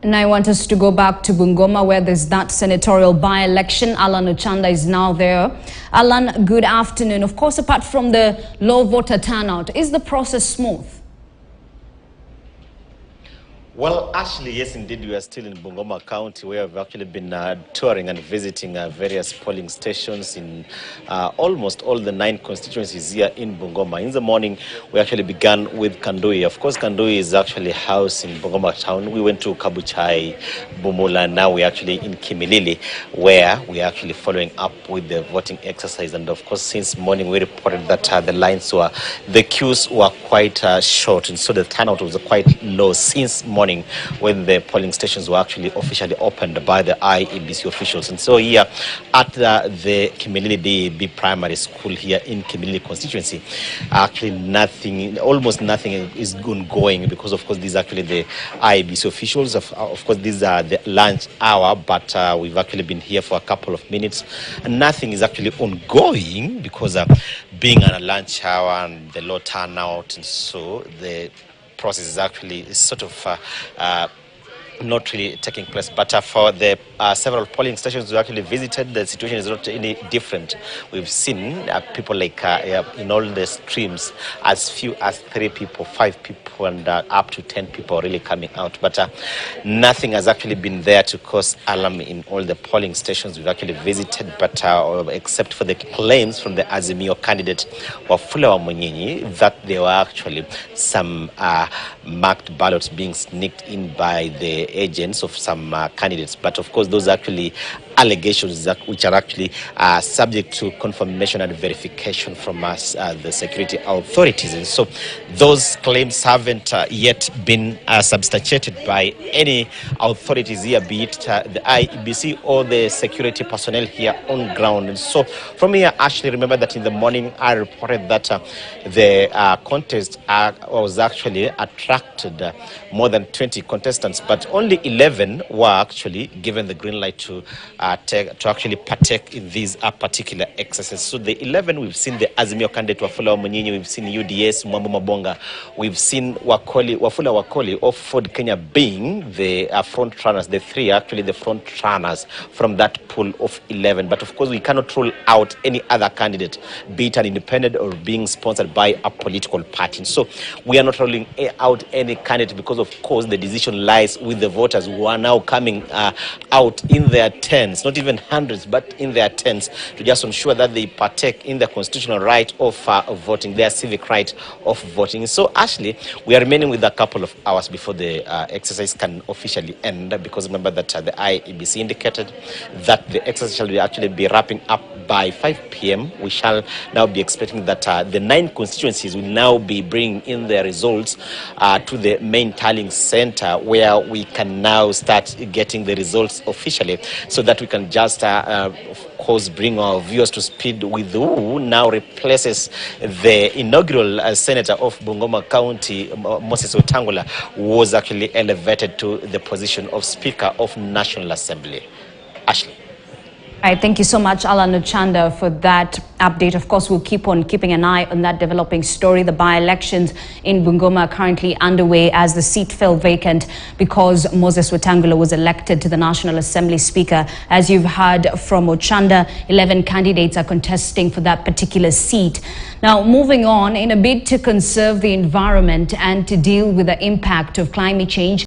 And I want us to go back to Bungoma, where there's that senatorial by-election. Alan Ochanda is now there. Alan, good afternoon. Of course, apart from the low voter turnout, is the process smooth? Well, actually, yes, indeed, we are still in Bungoma County, where we've actually been touring and visiting various polling stations in almost all the 9 constituencies here in Bungoma. In the morning, we actually began with Kandui. Of course, Kandui is actually housed in Bungoma town. We went to Kabuchai, Bumula. Now we're actually in Kimilili, where we're actually following up with the voting exercise. And of course, since morning, we reported that the queues were quite short, and so the turnout was quite low since morning, when the polling stations were actually officially opened by the IEBC officials. And so here at the Kimilili DB primary school here in Kimilili constituency, actually almost nothing is going, because of course these are actually the IEBC officials. Of course these are the lunch hour, but we've actually been here for a couple of minutes and nothing is actually ongoing, because being on a lunch hour and the low turnout, and so the process is actually sort of not really taking place. But for the several polling stations we actually visited, the situation is not any different. We've seen people like in all the streams, as few as 3 people, 5 people, and up to 10 people really coming out. But nothing has actually been there to cause alarm in all the polling stations we've actually visited, but except for the claims from the Azimio candidate Wafula Wamunyinyi that there were actually some marked ballots being sneaked in by the agents of some candidates. But of course those are actually allegations which are actually subject to confirmation and verification from us, the security authorities. And so those claims haven't yet been substantiated by any authorities here, be it the IEBC or the security personnel here on ground. And so from here, actually remember that in the morning I reported that the contest was actually attracted more than 20 contestants, but only 11 were actually given the green light to actually partake in these particular exercises. So the 11, we've seen the Azimio candidate Wafula Wamunyinyi, we've seen UDS Mwambu Mabonga, we've seen Wafula Wakoli of Ford Kenya being the front runners, the 3 actually the front runners from that pool of 11. But of course we cannot rule out any other candidate, be it an independent or being sponsored by a political party. So we are not ruling out any candidate, because of course the decision lies with the voters who are now coming out in their tens, not even hundreds, but in their tens, to just ensure that they partake in the constitutional right of voting, their civic right of voting. So actually we are remaining with a couple of hours before the exercise can officially end, because remember that the IEBC indicated that the exercise shall actually be wrapping up by 5 p.m. We shall now be expecting that the 9 constituencies will now be bringing in their results to the main tallying center, where we can now start getting the results officially, so that we can just of course bring our viewers to speed with who now replaces the inaugural senator of Bungoma County, Moses Wetangula, who was actually elevated to the position of Speaker of National Assembly. Ashley. All right, thank you so much, Alan Ochanda, for that update. Of course, we'll keep on keeping an eye on that developing story. The by-elections in Bungoma are currently underway, as the seat fell vacant because Moses Wetangula was elected to the National Assembly Speaker. As you've heard from Ochanda, 11 candidates are contesting for that particular seat. Now, moving on, in a bid to conserve the environment and to deal with the impact of climate change,